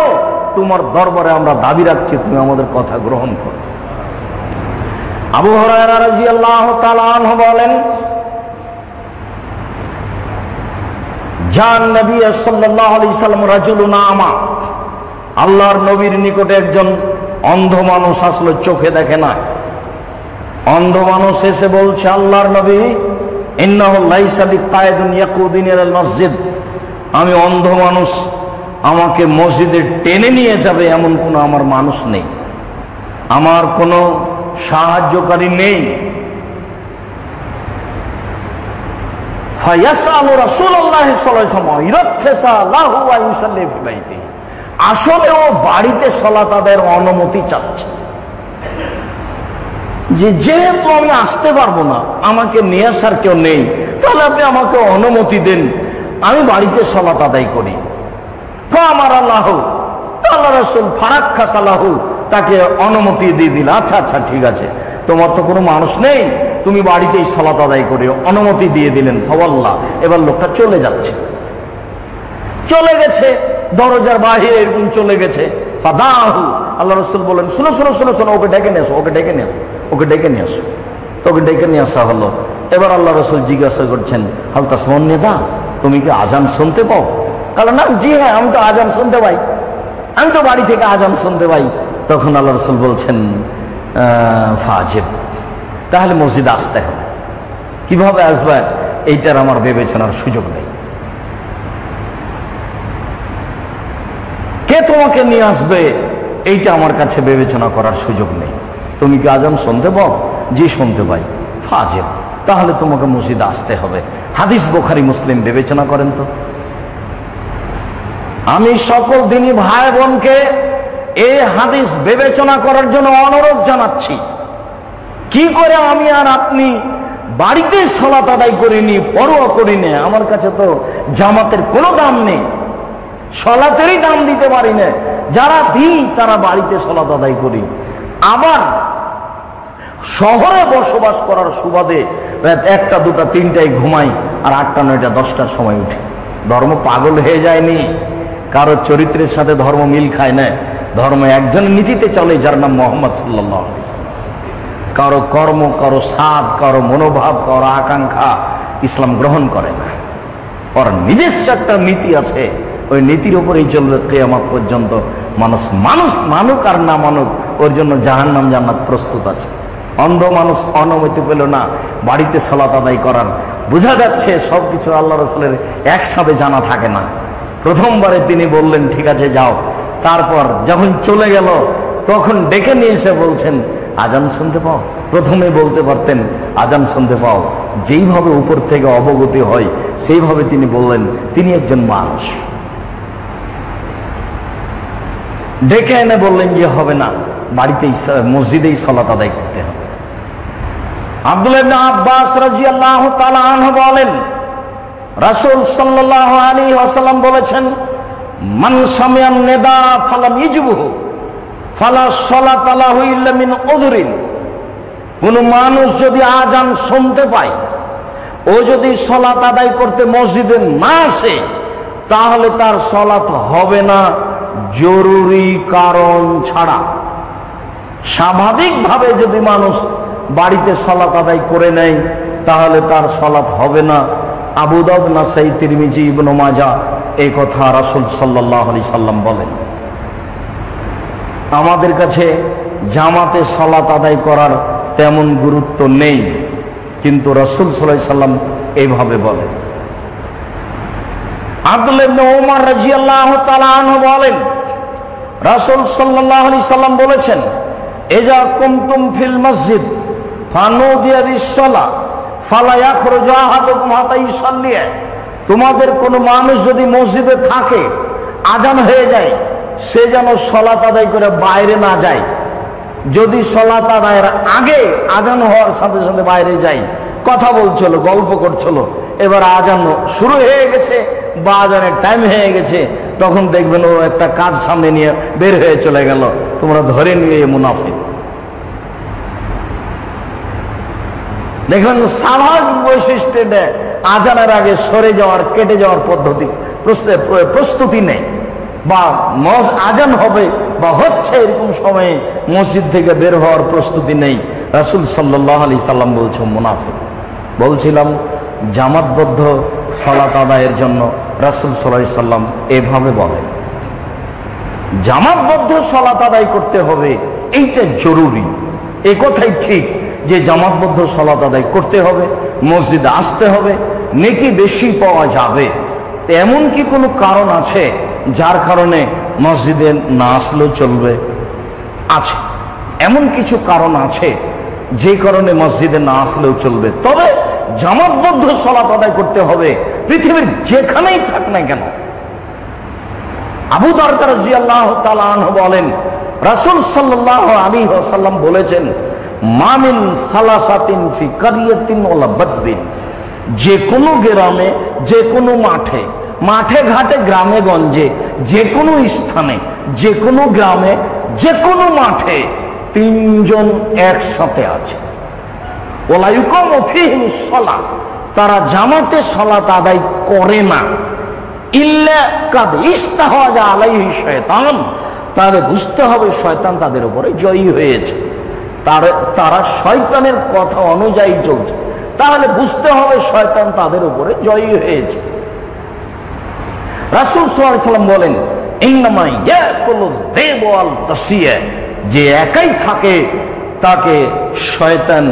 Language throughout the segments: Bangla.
এটাও তোমার দরবারে আমরা দাবি রাখছি, তুমি আমাদের কথা গ্রহণ করো। আবু হুরায়রা রাদিয়াল্লাহু তাআলা আনহু বলেন, জান নবী সাল্লাল্লাহু আলাইহি সাল্লাম রাজুলুন আমা, আল্লাহর নবীর নিকটে একজন অন্ধ মানুষ আসলে, চোখে দেখে না। অন্ধ মানুষ এসে বলছে, আল্লাহর নবী, ইন্নাহু লাইসা বিকায়দুন ইয়াকুদিনি ইলাল মসজিদ, আমি অন্ধ মানুষ, আমাকে মসজিদে টেনে নিয়ে যাবে এমন কোনো আমার মানুষ নেই, আমার কোনো সাহায্যকারী নেই। ফায়াসালু রাসূলুল্লাহ সাল্লাল্লাহু আলাইহি ওয়াসাল্লাম ইরাক্ষিসা লাহু ওয়া ইউসাল্লি ফি বাইতিহি, আসলে ও বাড়িতে সালাত আদায়ের অনুমতি চাচ্ছে, যেহেতু আমি আসতে পারবো না, আমাকে নিয়ে আসার কেউ নেই, তাহলে আপনি আমাকে অনুমতি দেন, আমি বাড়িতে সালাত আদায় করি। ফামার আল্লাহ, আল্লাহ রাসূল ফারাক্কাসা লাহু, তাকে অনুমতি দিয়ে দিল। আচ্ছা আচ্ছা ঠিক আছে, তোমার তো কোনো মানুষ নেই, তুমি বাড়িতেই সালাত আদায় করিও, অনুমতি দিয়ে দিলেন। ফাওয়াল্লাহ, এবার লোকটা চলে যাচ্ছে, চলে গেছে, দরজার বাইরে এরকম চলে গেছে। ফাদাহু, আল্লাহ রাসূল বলেন, শুনো শুনো শুনো শুনো, ওকে ডেকে নিয়ে আসো, ওকে ডেকে নিয়ে আসো, ওকে ডেকে নিয়ে আসো। তোকে ডেকে নিয়ে আসা হলো। এবার আল্লাহ রাসূল জিজ্ঞাসা করছেন, হাল তাসমাউন নিদা, তুমি কি আজান শুনতে পাও? কারণ না, জি হ্যাঁ, আমি তো আজান শুনতে পাই, আমি তো বাড়ি থেকে আজান শুনতে পাই। তখন আল্লাহ রাসূল বলছেন, ফাজিব, তাহলে মসজিদে আসতে হবে। কিভাবে আসবে এইটার আমার বিবেচনার সুযোগ নেই। কে তোমাকে নিয়ে আসবে এইটা আমার কাছে বিবেচনা করার সুযোগ নেই। তুমি কি আজান শুনতে পাও? জি শুনতে পাই। ফাজিব, তাহলে তোমাকে মসজিদে আসতে হবে। হাদিস বুখারী মুসলিম, বিবেচনা করেন তো। আমি সকল দিনী ভাই বোনকে এই হাদিস বিবেচনা করার জন্য অনুরোধ জানাচ্ছি। কি করে আমি আর আপনি বাড়িতে সালাত আদায় করিনি, পরোয়া করি না? আমার কাছে তো জামাতের কোনো দাম নেই, সালাতেরই দাম দিতে পারি না। যারা দিই তারা বাড়িতে সালাত আদায় করি। আবার শহরে বসবাস করার সুবাদে রাত 1টা 2টা 3টায় ঘুমাই, আর 8টা 9টা 10টার সময় উঠি। ধর্ম পাগল হয়ে যায়নি, কারো চরিত্রের সাথে ধর্ম মিল খায় না। ধর্ম একজনের নীতিতে চলে, যার নাম মুহাম্মদ সাল্লাল্লাহু আলাইহি ওয়াসাল্লাম। কারো কর্ম, কারো স্বাদ, কারো মনোভাব, কারো আকাঙ্ক্ষা ইসলাম গ্রহণ করে না। ওর নিজস্ব একটা নীতি আছে, ওই নীতির উপরেই চলবে কিয়ামত পর্যন্ত। মানুষ মানুক আর না মানুক, ওর জন্য জাহান্নাম জান্নাত প্রস্তুত আছে। অন্ধ মানুষ অনুমতি পেল না বাড়িতে সালাত আদায় করার। বোঝা যাচ্ছে সবকিছু আল্লাহ রাসূলের একসাথে জানা থাকে না। প্রথমবারে তিনি বললেন ঠিক আছে যাও, তারপর যখন চলে গেল তখন ডেকে নিয়ে এসে বলছেন, আজান শুনতে পাও? প্রথমে বলতে পারতেন আজান শুনতে পাও, যেইভাবে উপর থেকে অবগতি হয় সেইভাবে তিনি বললেন তিনি একজন মানুষ। ডেকে এনে বললেন যে হবে না, বাড়িতেই মসজিদেই সালাত আদায় করতে হবে। আব্দুল্লাহ ইবনে আব্বাস রাদিয়াল্লাহু তাআলা আনহু বলেন, রাসূল সাল্লাল্লাহু আলাইহি ওয়াসাল্লাম বলেছেন, মান সামিআন নিদা ফালাম ইজবুহু ফালা সালাতা লাহু ইল্লা মিন উযরিন। কোন মানুষ যদি আজান শুনতে পায়, ও যদি সালাত আদায় করতে মসজিদে না আসে, তাহলে তার সালাত হবে না জরুরি কারণ ছাড়া। স্বাভাবিকভাবে যদি মানুষ বাড়িতে সালাত আদায় করে নেয় তাহলে তার সালাত হবে না। আবু দাউদ, নাসাই, তিরমিজি, ইবনে মাজাহ এই কথা রাসূল সাল্লাল্লাহু আলাইহি সাল্লাম বলেন। আমাদের কাছে জামাতে সালাত আদায় করার তেমন গুরুত্ব নেই, কিন্তু রাসূল সাল্লাল্লাহু আলাইহি সাল্লাম এইভাবে বলেন। আব্দুল্লাহ ইবনে ওমর রাদিয়াল্লাহু তাআলা আনহু বলেন, রাসূল সাল্লাল্লাহু আলাইহি সাল্লাম বলেছেন, ইজা কুনতুম ফিল মসজিদ ফানুদিয়া বিস-সালাহ ফালা ইয়াখরুজু আহাদুকুম হাত্তা ইউসাল্লি। তোমাদের কোনো মানুষ যদি মসজিদে থাকে, আজান হয়ে যায়, সে যেন সালাত আদায় করে বাইরে না যায়। যদি সালাত আদায়ের আগে আজান হওয়ার সাথে সাথে বাইরে যায়, কথা বলছিল, গল্প করছিল, এবার আজান শুরু হয়ে গেছে বা আজানের টাইম হয়ে গেছে, তখন দেখবেন ও একটা কাজ সামনে নিয়ে বের হয়ে চলে গেল, তোমরা ধরে নিয়ে মুনাফিক। দেখবেন স্বাভাবিক বৈশিষ্ট্যে আজানের আগে সরে যাওয়ার, কেটে যাওয়ার পদ্ধতি প্রস্তুতি নেই। বা আজান হবে বা হচ্ছে এরকম সময়ে মসজিদ থেকে বের হওয়ার প্রস্তুতি নেই, রাসূল সাল্লাল্লাহু আলাইহি সাল্লাম বলছেন মুনাফিক। বলছিলাম জামাতবদ্ধ সালাত আদায়ের জন্য রাসূল সাল্লাল্লাহু আলাইহি সাল্লাম এভাবে বলেন, জামাতবদ্ধ সালাত আদায় করতে হবে, এইটা জরুরি। এ কথাই ঠিক যে জামাতবদ্ধ সালাত আদায় করতে হবে, মসজিদে আসতে হবে, নেকি বেশি পাওয়া যাবে। এমন কি কোনো কারণ আছে যার কারণে মসজিদে না আসলেও চলবে? আছে, এমন কিছু কারণ আছে যে কারণে মসজিদে না আসলেও চলবে। তবে জামাতবদ্ধ সালাত আদায় করতে হবে পৃথিবীর যেখানেই থাক না কেন। আবু দারদা রাদিয়াল্লাহু তাআলা আনহু বলেন, রাসূল সাল্লাল্লাহু আলাইহি ওয়াসাল্লাম বলেছেন, মা মিন সালাসাতিন ফি কারিয়াতিন ওয়ালা বাদবিন, যে কোনো গ্রামে, যে কোনো মাঠে, মাঠে ঘাটে, গ্রামে গঞ্জে, যে কোনো স্থানে, যে কোনো গ্রামে, যে কোনো মাঠে তিনজন একসাথে আছে, ওয়ালা ইউকামু ফীহিস সালাত, তারা জামাতে সালাত আদায় করে না, ইল্লা কাদ ইস্তাহওয়াজা আলাইহি শয়তান, তাহলে বুঝতে হবে শয়তান তাদের উপরে জয়ী হয়েছে, তারা শয়তানের কথা অনুযায়ী চলছে, তাহলে বুঝতে হবে শয়তান তাদের উপরে জয়ী হয়েছে। রাসূল সাল্লাল্লাহু আলাইহি সাল্লাম বলেন, ইন্নামা ইয়াকুলু যিবু ওয়াল তাসিয়া, যে একাই থাকে তাকে শয়তান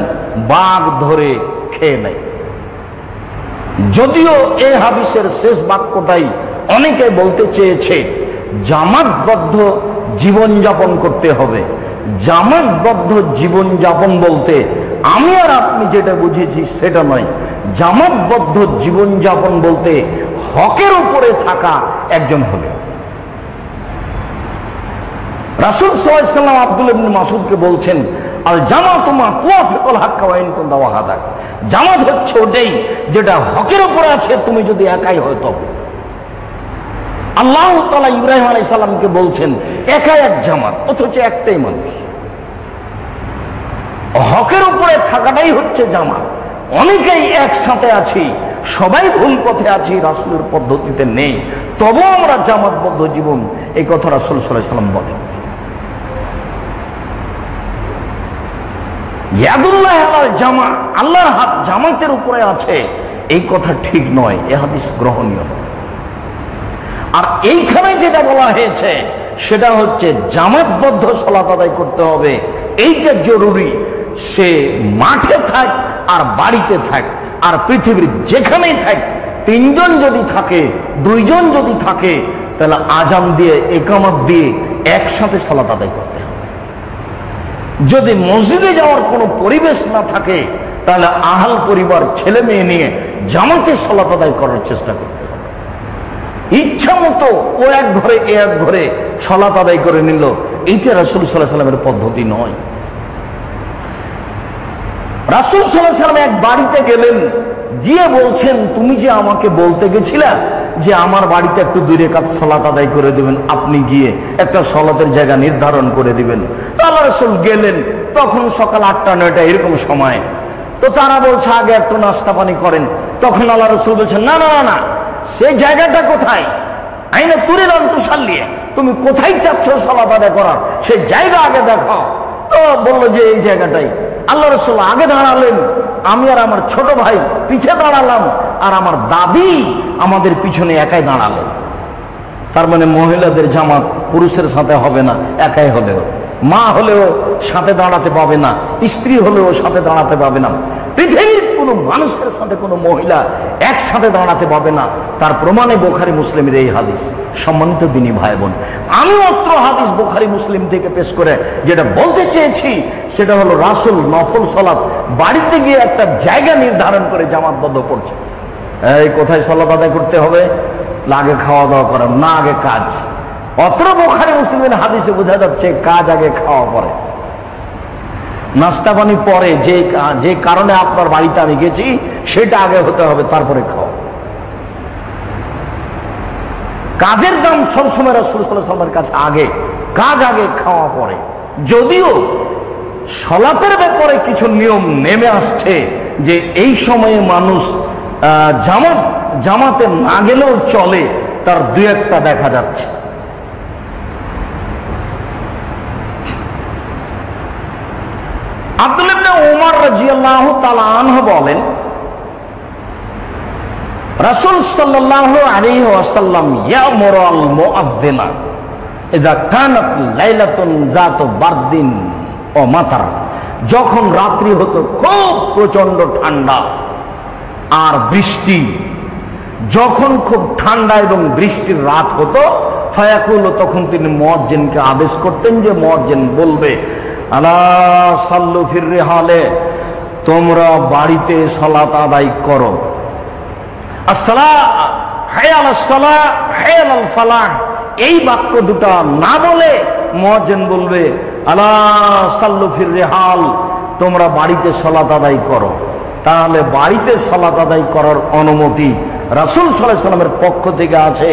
বাঘ ধরে খেয়ে নেয়। যদিও এই হাদিসের শেষ বাক্যটাই অনেকে বলতে চেয়েছে জামাতবদ্ধ জীবনযাপন করতে হবে। জামাতবদ্ধ জীবনযাপন বলতে আমি আর আপনি যেটা বুঝেছি সেটা নয়। জামাতবদ্ধ জীবনযাপন বলতে হকের উপরে থাকা একজন হলে। রাসূল সাল্লাল্লাহু আলাইহি ওয়াসাল্লাম আব্দুল্লাহ ইবনে মাসউদকে বলছেন, আল জামাতু মা তুওয়াফিকুল হাক্কা ওয়া ইন কুনতা ওয়াহাদাক, জামাত হচ্ছে ওটাই যেটা হকের উপরে আছে, তুমি যদি একাই হয় তবে। আল্লাহ তাআলা ইব্রাহিম আলাইহিস সালামকে বলছেন একাই এক জামাত, অথচ একটাই মানুষ। হকের উপরে থাকাটাই হচ্ছে জামাত। অনেকেই একসাথে আছি, সবাই ভুল পথে আছি, রাসূলের পদ্ধতিতে নেই, তবুও আমরা জামাতবদ্ধ জীবন, এই কথা রাসূল সাল্লাল্লাহু আলাইহি সাল্লাম বলেন। ইয়াদুল্লাহ আলাল জামা, আল্লাহর হাত জামাতের উপরে আছে, এই কথা ঠিক নয়, এ হাদিস গ্রহণীয়। আর এইখানে যেটা বলা হয়েছে সেটা হচ্ছে জামাতবদ্ধ সালাত আদায় করতে হবে, এইটা জরুরি। সে মাঠে থাক আর বাড়িতে থাক আর পৃথিবীর যেখানেই থাক, তিনজন যদি থাকে, দুইজন যদি থাকে, তাহলে আজান দিয়ে, ইকামত দিয়ে একসাথে সালাত আদায় করতে হবে। যদি মসজিদে যাওয়ার কোনো পরিবেশ না থাকে, তাহলে আহাল পরিবার, ছেলে মেয়ে নিয়ে জামাতে সালাত আদায় করার চেষ্টা করতে হবে। ইচ্ছা মতো ও এক ঘরে এ এক ঘরে সালাত আদায় করে নিল, এইটা রাসূল সাল্লাল্লাহু আলাইহি সাল্লামের পদ্ধতি নয়। রাসূল সাল্লাল্লাহু আলাইহি সাল্লাম এক বাড়িতে গেলেন, গিয়ে বলছেন, তুমি যে আমাকে বলতে গেছিলা যে আমার বাড়িতে একটু 2 রাকাত সালাত আদায় করে দিবেন, আপনি গিয়ে একটা সালাতের জায়গা নির্ধারণ করে দিবেন। তো আল্লাহ রাসূল গেলেন, তখন সকাল 8টা-9টা এরকম সময়। তো তারা বলছে আগে একটু নাস্তা পানি করেন। তখন আল্লাহ রাসূল বলছেন, না না না, সেই জায়গাটা কোথায়? আইনা তুরিদান তুসাল্লিয়া, তুমি কোথায় চাচ্ছ সালাত আদায় করার, সেই জায়গা আগে দেখাও। তো বললো যে এই জায়গাটাই। আল্লাহ রাসূল আগে দাঁড়ালেন, আমি আর আমার ছোট ভাই পিছে দাঁড়ালাম, আর আমার দাদি আমাদের পিছনে একাই দাঁড়ালেন। তার মানে মহিলাদের জামাত পুরুষের সাথে হবে না, একাই হলেও, মা হলেও সাথে দাঁড়াতে পাবে না, স্ত্রী হলেও সাথে দাঁড়াতে পাবে না, পৃথিবীর কোনো মানুষের সাথে কোনো মহিলা একসাথে দাঁড়াতে পাবে না। তার প্রমাণে বুখারী মুসলিমের এই হাদিস। সম্মানিত দিনী ভাই বোন, আমি অত্র হাদিস বুখারী মুসলিম থেকে পেশ করে যেটা বলতে চেয়েছি সেটা হলো, রাসূল নফল সালাত বাড়িতে গিয়ে একটা জায়গা নির্ধারণ করে জামাতবদ্ধ করছে। এই কোথায় সালাত আদায় করতে হবে? আগে খাওয়া দাওয়া করেন না, আগে কাজ। অত্র বুখারী মুসলিমের হাদিসে বোঝা যাচ্ছে কাজ আগে, খাওয়া পরে, নাস্তা পানি পরে। যে কারণে আপনার বাড়িতে আমি গেছি সেটা আগে হতে হবে, তারপরে খাওয়া। কাজের দাম সবসময় রাসূল সাল্লাল্লাহু আলাইহি ওয়াসাল্লামের কাছে আগে, কাজ আগে, খাওয়া পরে। যদিও সালাতের ব্যাপারে কিছু নিয়ম নেমে আসছে যে এই সময়ে মানুষ জামাতে না গেলেও চলে, তার 2-1টা দেখা যাচ্ছে। আব্দুল্লাহ ইবনে উমর রাদিয়াল্লাহু তাআলা আনহু বলেন, রাসূল সাল্লাল্লাহু আলাইহি ওয়াসাল্লাম ইয়ামুরু আল মুআযযিনা ইযা কানাত লাইলাতুন যাতু বারদিন ও মাতার, যখন রাত্রি হতো খুব প্রচন্ড ঠান্ডা আর বৃষ্টি, যখন খুব ঠান্ডা এবং বৃষ্টির রাত হতো, ফায়াকুল, তখন তিনি মুয়াজ্জিনকে আদেশ করতেন যে মুয়াজ্জিন বলবে, আলা সাল্লু ফির রিহালে, তোমরা বাড়িতে সালাত আদায় করো। আসসালা হায়াল আসসালা হায়াল আল ফালাহ, এই বাক্য দুটো না বলে মুয়াজ্জিন বলবে আলা সাল্লু ফির রিহাল, তোমরা বাড়িতে সালাত আদায় করো। তাহলে বাড়িতে সালাত আদায় করার অনুমতি রাসূল সাল্লাল্লাহু আলাইহি ওয়াসাল্লামের পক্ষ থেকে আছে।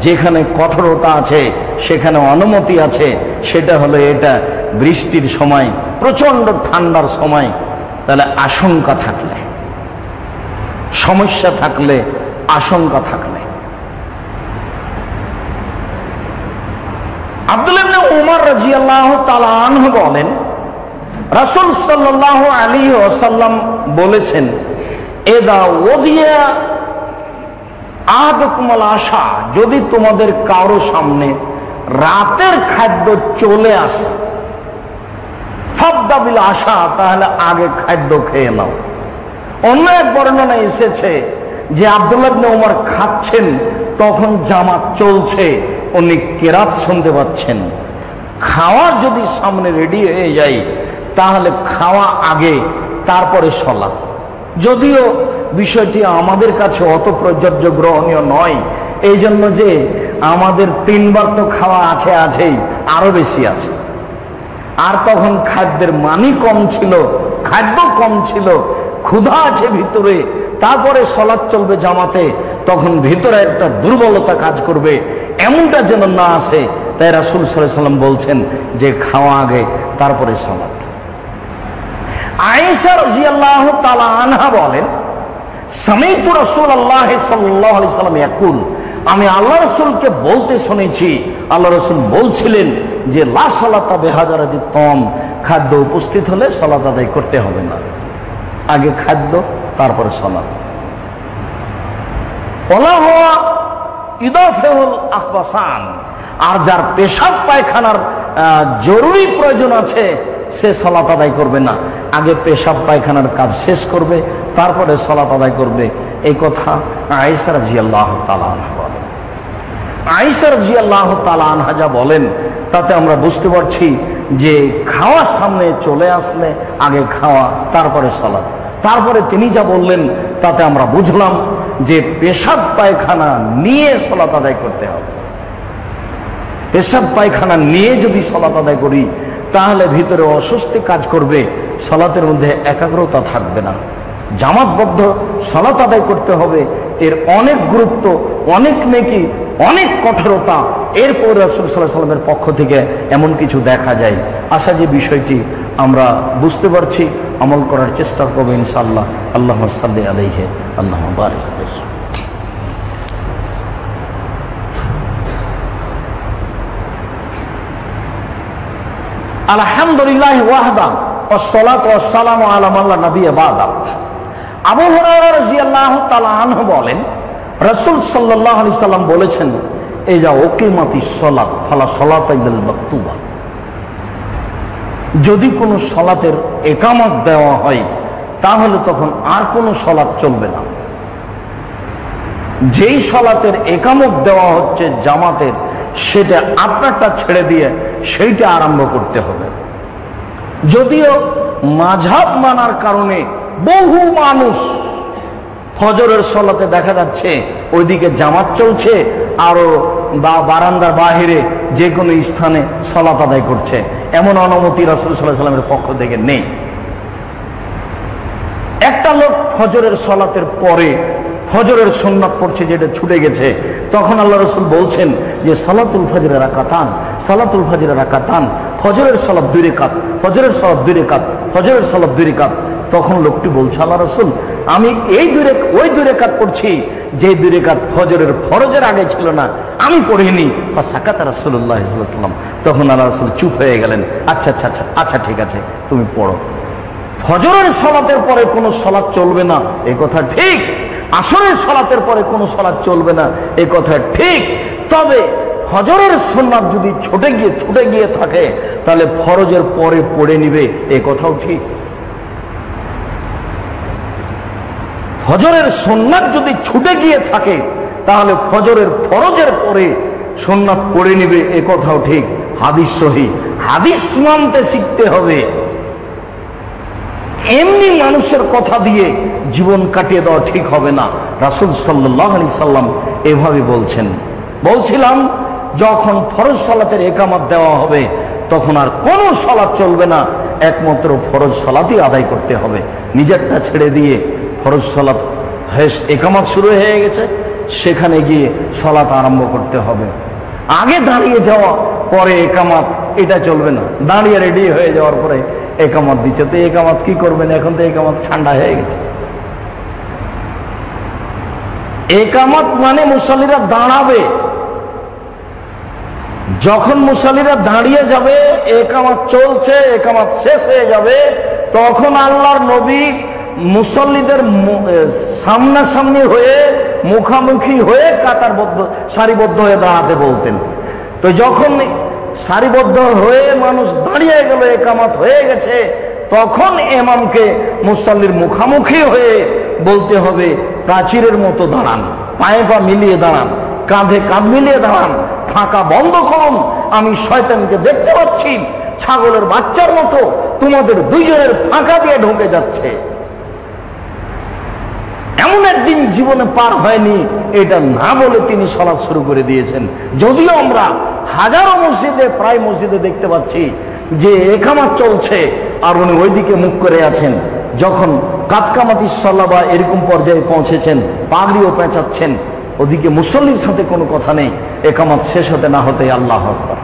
যেখানে কঠোরতা আছে সেখানে অনুমতি আছে, সেটা হলো এটা বৃষ্টির সময়, প্রচন্ড ঠান্ডার সময়। তাহলে আশঙ্কা থাকলে, সমস্যা থাকলে, আশঙ্কা থাকলে। আব্দুল্লাহ ইবনে উমর রাদিয়াল্লাহু তাআলা আনহু বলেন, রাসূল সাল্লাল্লাহু আলাইহি ওয়াসাল্লাম বলেছেন, এদা ওদিয়া আহাদুকুমুল আশা, যদি তোমাদের কারো সামনে রাতের খাদ্য চলে আসে, ফাবদা বিল আশা, তাহলে আগে খাদ্য খেয়ে নাও। অন্য এক বর্ণনায় এসেছে যে আব্দুল্লাহ ইবনে উমর খাচ্ছেন, তখন জামাত চলছে, উনি কেরাত শুনতে পাচ্ছেন। খাওয়ার যদি সামনে রেডি হয়ে যায় তাহলে খাওয়া আগে, তারপরে সালাত। যদিও বিষয়টি আমাদের কাছে অত প্রযোজ্য গ্রহণীয় নয়, এই জন্য যে আমাদের 3 বার তো খাওয়া আছেই, আরো বেশি আছে। আর তখন খাদ্যের মানই কম ছিল, খাদ্য কম ছিল, ক্ষুধা আছে ভিতরে, তারপরে সালাত চলবে জামাতে, তখন ভিতরে একটা দুর্বলতা কাজ করবে, এমনটা যেন না আসে। তাই রাসূল সাল্লাল্লাহু আলাইহি ওয়াসাল্লাম বলছেন যে খাওয়া আগে, তারপরে সালাত। আয়েশা রাদিয়াল্লাহু তাআলা আনহা বলেন, সামিতু রাসূলুল্লাহ সাল্লাল্লাহু আলাইহি ওয়াসাল্লাম ইয়াকুল, আমি আল্লাহ রাসূলকে বলতে শুনেছি, আল্লাহ রাসূল বলছিলেন যে লা সালাতা বিহাজারাতি তম, খাদ্য উপস্থিত হলে সালাত আদায় করতে হবে না, আগে খাদ্য তারপরে সালাত। ওলা হুয়া ইদাফাউল আখবাসান, আর যার পেশাব পায়খানার জরুরি প্রয়োজন আছে সে সালাত আদায় করবে না, আগে পেশাব পায়খানার কাজ শেষ করবে, তারপরে সালাত আদায় করবে। এই কথা আয়েশা রাদিয়াল্লাহু তাআলা আনহা বলেন। আয়েশা রাদিয়াল্লাহু তাআলা আনহা যা বলেন তাতে আমরা বুঝতে পারছি যে খাওয়া সামনে চলে আসলে আগে খাওয়া, তারপরে সালাত। তারপরে তিনি যা বললেন তাতে আমরা বুঝলাম যে পেশাব পায়খানা নিয়ে সালাত আদায় করতে হবে। পেশাব পায়খানা নিয়ে যদি সালাত আদায় করি তাহলে ভিতরে অস্বস্তি কাজ করবে, সালাতের মধ্যে একাগ্রতা থাকবে না। জামাতবদ্ধ সালাত আদায় করতে হবে, এর অনেক গুরুত্ব, অনেক নেকি, অনেক কঠোরতা। এরপর রাসূল সাল্লাল্লাহু আলাইহি ওয়াসাল্লামের পক্ষ থেকে এমন কিছু দেখা যায়। আশা যে বিষয়টি আমরা বুঝতে পারছি, আমল করার চেষ্টা করবো ইনশাআল্লাহ। আল্লাহুম্মা সাল্লি আলাইহি, আল্লাহুম্মা বারিক আলাইহি। আলহামদুলিল্লাহ ওয়াহদা ওয়াসসালাতু ওয়াসসালামু আলা মান লা নাবিয়্যা বা'দা। আবু হুরায়রা রাদিয়াল্লাহু তাআলা আনহু বলেন, রাসূল সাল্লাল্লাহু আলাইহি সাল্লাম বলেছেন, ইযা উকিমাতিস সালাত ফালা সালাতা ইল্লাল মাকতুবা, যদি কোনো সালাতের ইকামত দেওয়া হয় তাহলে তখন আর কোনো সালাত চলবে না। যেই সালাতের ইকামত দেওয়া হচ্ছে জামাতের, সেটা আপনারটা ছেড়ে দিয়ে সেইটা আরম্ভ করতে হবে। যদিও মাযহাব মানার কারণে বহু মানুষ ফজরের সালাতে দেখা যাচ্ছে ওইদিকে জামাত চলছে, আরো বারান্দার বাহিরে যে কোনো স্থানে সালাত আদায় করছে, এমন অনুমতি রাসূল সাল্লাল্লাহু আলাইহি ওয়াসাল্লামের পক্ষ থেকে নেই। একটা লোক ফজরের সালাতের পরে ফজরের সুন্নাত পড়ছে, যেটা ছুটে গেছে, তখন আল্লাহ রাসূল বলছেন যে সালাতুল ফজরের রাকাতান, সালাতুল ফজরের রাকাতান, ফজরের সালাত 2 রাকাত, ফজরের সালাত 2 রাকাত, ফজরের সালাত 2 রাকাত। তখন লোকটি বলছে, আল্লাহ রাসূল, আমি ওই 2 রাকাত পড়ছি যে 2 রাকাত ফরজের আগে ছিল না, আমি পড়িনি। ফাসাকাতা রাসূলুল্লাহ সাল্লাল্লাহু আলাইহি ওয়াসাল্লাম, তখন আল্লাহ রাসূল চুপ হয়ে গেলেন। আচ্ছা ঠিক আছে, তুমি পড়ো। ফজরের সালাতের পরে কোনো সালাত চলবে না এই কথা ঠিক, আসরের সালাতের পরে কোনো সালাত চলবে না এই কথা ঠিক। তবে ফজরের সুন্নাত যদি ছুটে গিয়ে থাকে তাহলে ফরজের পরে পড়ে নিবে এই কথাও ঠিক। ফজরের সুন্নাত যদি ছুটে গিয়ে থাকে তাহলে ফরজের পরে সুন্নাত পড়ে নিবে এ কথাও ঠিক। হাদিস সহিহ, হাদিস মানতে শিখতে হবে। এমনি মানুষের কথা দিয়ে জীবন কাটিয়ে দেওয়া ঠিক হবে না। রাসূল সাল্লাল্লাহু আলাইহি সাল্লাম এভাবে বলছিলাম যখন ফরজ সালাতের ইকামত দেওয়া হবে তখন আর কোনো সালাত চলবে না, একমাত্র ফরজ সালাতই আদায় করতে হবে। নিজেরটা ছেড়ে দিয়ে ফরজ সালাত ইকামত শুরু হয়ে গেছে, সেখানে গিয়ে সালাত আরম্ভ করতে হবে। আগে দাঁড়িয়ে যাওয়া পরে একামত এটা চলবে না। দাঁড়িয়ে রেডি হয়ে যাওয়ার পরে একামত দিচ্ছে, তো একামত কি করবেন? এখন তো একামত ঠান্ডা হয়ে গেছে। একামত মানে মুসল্লিরা দাঁড়াবে, যখন মুসল্লিরা দাঁড়িয়ে যাবে, একামত চলছে, একামত শেষ হয়ে যাবে, তখন আল্লাহর নবী মুসল্লিদের সামনাসামনি হয়ে মুখামুখি হয়ে সারিবদ্ধ হয়ে দাঁড়াতে বলতেন। তো যখন সারিবদ্ধ হয়ে মানুষ দাঁড়িয়ে গেল, একামত হয়ে গেছে, তখন ইমামকে মুসল্লির মুখামুখি হয়ে বলতে হবে প্রাচীরের মতো দাঁড়ান, পায়ে পা মিলিয়ে দাঁড়ান, কাঁধে কাঁধ মিলিয়ে দাঁড়ান, ফাঁকা বন্ধ করুন, আমি শয়তানকে দেখতে পাচ্ছি ছাগলের বাচ্চার মতো তোমাদের দুইজনের ফাঁকা দিয়ে ঢুকে যাচ্ছে। এমন একদিন জীবনে পার হয়নি এটা না বলে তিনি সালাত শুরু করে দিয়েছেন। যদিও আমরা হাজারো মসজিদে, প্রায় মসজিদে দেখতে পাচ্ছি যে একামত চলছে আর উনি ওইদিকে মুখ করে আছেন। যখন কাতকামাতি সাল্লাহ বা এরকম পর্যায়ে পৌঁছেছেন, পাগড়িও পেঁচাচ্ছেন, ওদিকে মুসল্লির সাথে কোনো কথা নেই, একামত শেষ হতে না হতে আল্লাহু আকবার।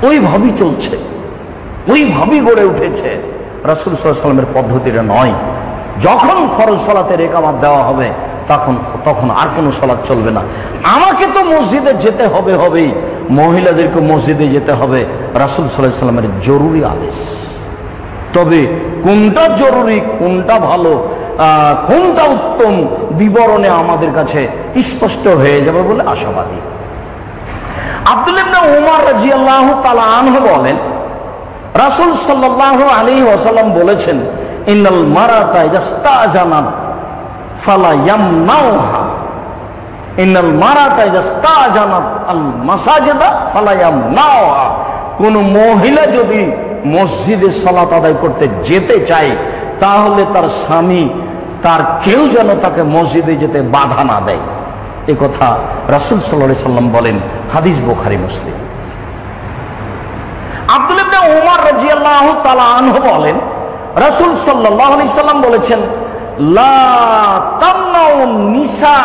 ওইভাবেই চলছে, ওইভাবেই গড়ে উঠেছে। রাসূল সাল্লাল্লাহু আলাইহি ওয়াসাল্লামের পদ্ধতিটা নয়। যখন ফরজ সালাতের ইকামত দেওয়া হবে তখন আর কোনো সালাত চলবে না। আমাকে তো মসজিদে যেতে হবেই, মহিলাদেরকে মসজিদে যেতে হবে, রাসূল সাল্লাল্লাহু আলাইহি ওয়াসাল্লামের জরুরি আদেশ। তবে কোনটা জরুরি, কোনটা ভালো, কোনটা উত্তম বিবরণে আমাদের কাছে স্পষ্ট হয়ে যাবে বলে আশাবাদী। আব্দুল্লাহ ইবনে উমর রাদিয়াল্লাহু তাআলা আনহু বলেন, রাসূল সাল্লাল্লাহু আলাইহি ওয়াসাল্লাম বলেছেন, ইন্নাল মারাতা ইস্তাজানাত ফালা ইয়ামনাউহা, ইন্নাল মারাতা ইস্তাজানাত আল মাসাজিদা ফালা ইয়ামনাউহা। কোন মহিলা যদি মসজিদে সালাত আদায় করতে যেতে চায় তাহলে তার স্বামী, তার কেউ যেন তাকে মসজিদে যেতে বাধা না দেয়। এ কথা রাসূল সাল্লাল্লাহু আলাইহি ওয়াসাল্লাম বলেন, হাদিস বুখারী মুসলিম। আব্দুল্লাহ ইবনে উমর রাদিয়াল্লাহু তাআলা আনহু বলেন, রাসূল সাল্লাল্লাহু আলাইহি সাল্লাম বলেছেন, লা তামনাউন নিসা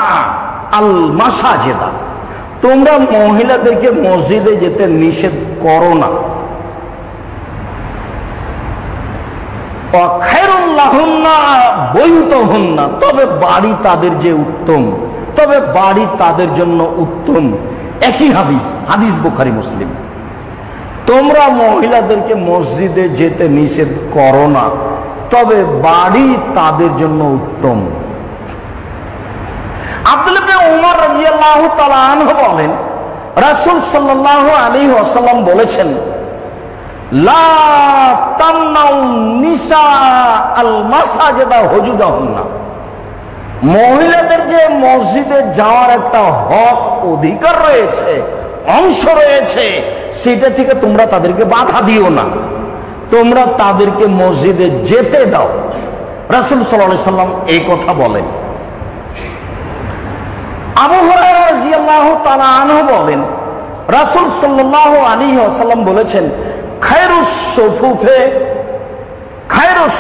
আল মাসাজিদা, তোমরা মহিলাদেরকে মসজিদে যেতে নিষেধ করো না। ওয়া খায়রুল লাহুন্না বাইতুহুন্না, তবে বাড়ি তাদের যে উত্তম, তবে বাড়ি তাদের জন্য উত্তম। একই হাদিস বুখারী মুসলিম। তোমরা মহিলাদেরকে মসজিদে যেতে নিষেধ করো না, তবে বাড়ি তাদের জন্য উত্তম। আব্দুল্লাহ ইবনে উমর রাদিয়াল্লাহু তাআলা আনহু বলেন, রাসূল সাল্লাল্লাহু আলাইহি ওয়াসাল্লাম বলেছেন, লা তামনাউন নিসা আল মাসাজিদা হুজুদাহুন্না, মহিলাদের যে মসজিদে যাওয়ার একটা হক, অধিকার রয়েছে, অংশ রয়েছে, সেটা থেকে তোমরা তাদেরকে বাধা দিও না, তোমরা তাদেরকে মসজিদে যেতে দাও। রাসূল সাল্লাল্লাহু আলাইহি সাল্লাম এই কথা বলেন। আবু হুরায়রা রাদিয়াল্লাহু তাআলা আনহু বলেন, রাসূল সাল্লাল্লাহু আলাইহি ওয়াসাল্লাম বলেছেন, খায়রুস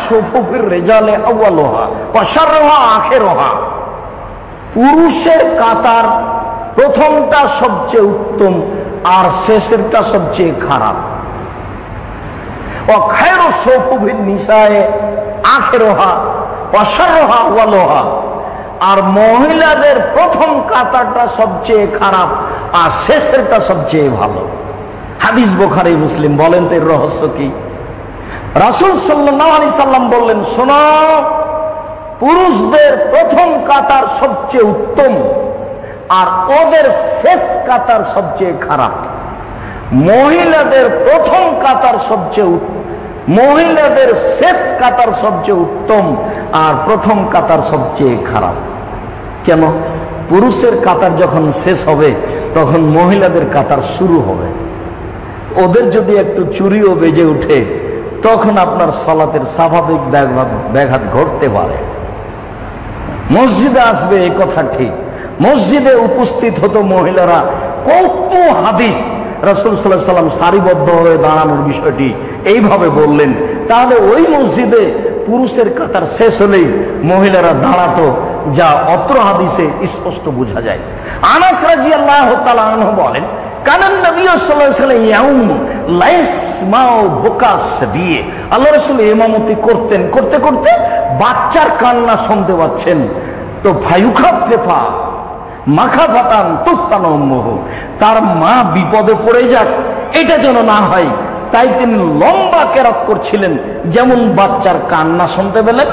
সুফুফির রিজালে আউয়ালুহা ওয়া শাররুহা আখিরুহা, পুরুষের কাতার প্রথমটা সবচেয়ে উত্তম আর শেষেরটা সবচেয়ে খারাপ। ওয়া খায়রুস সুফুফিন নিসায়ে আখিরুহা ওয়া শাররুহা আউয়ালুহা, আর মহিলাদের প্রথম কাতারটা সবচেয়ে খারাপ আর শেষেরটা সবচেয়ে ভালো। হাদিস বুখারী মুসলিম। বলেন তো এর রহস্য কি? রাসূল সাল্লাল্লাহু আলাইহি সাল্লাম বললেন, শোনো, পুরুষদের প্রথম কাতার সবচেয়ে উত্তম আর ওদের শেষ কাতার সবচেয়ে খারাপ। মহিলাদের প্রথম কাতার মহিলাদের শেষ কাতার সবচেয়ে উত্তম আর প্রথম কাতার সবচেয়ে খারাপ। কেন? পুরুষের কাতার যখন শেষ হবে তখন মহিলাদের কাতার শুরু হবে। ওদের যদি একটু চুরিও বেজে উঠে তখন আপনার সালাতের স্বাভাবিক ব্যাঘাত ঘটতে পারে। মসজিদে আসবে এই কথা ঠিক, মসজিদে উপস্থিত হতো মহিলারা। কত হাদিস রাসূল সাল্লাল্লাহু আলাইহি সাল্লাম সারিবদ্ধ হয়ে দাঁড়ানোর বিষয়টি এইভাবে বললেন। তাহলে ওই মসজিদে পুরুষের কাতার শেষ হলেই মহিলারা দাঁড়াতো, যা অত্র হাদিসে স্পষ্ট বোঝা যায়। আনাস রাদিয়াল্লাহু তাআলা আনহু বলেন, কানান নবী সাল্লাল্লাহু আলাইহি ওয়াসাল্লাম ইয়াউম লা ইসমাউ বুকাস দিয়ে, আল্লাহ রাসূল ইমামতি করতেন, করতে করতে বাচ্চার কান্না শুনতে পাচ্ছেন। তো ফায়ুখাফফা মাখাফাতান তুফতানা উম্মুহু, তার মা বিপদে পড়ে যাক এটা যেন না হয়, তাই তিনি লম্বা কেরাত করছিলেন। যেমন বাচ্চার কান্না শুনতে পেলেন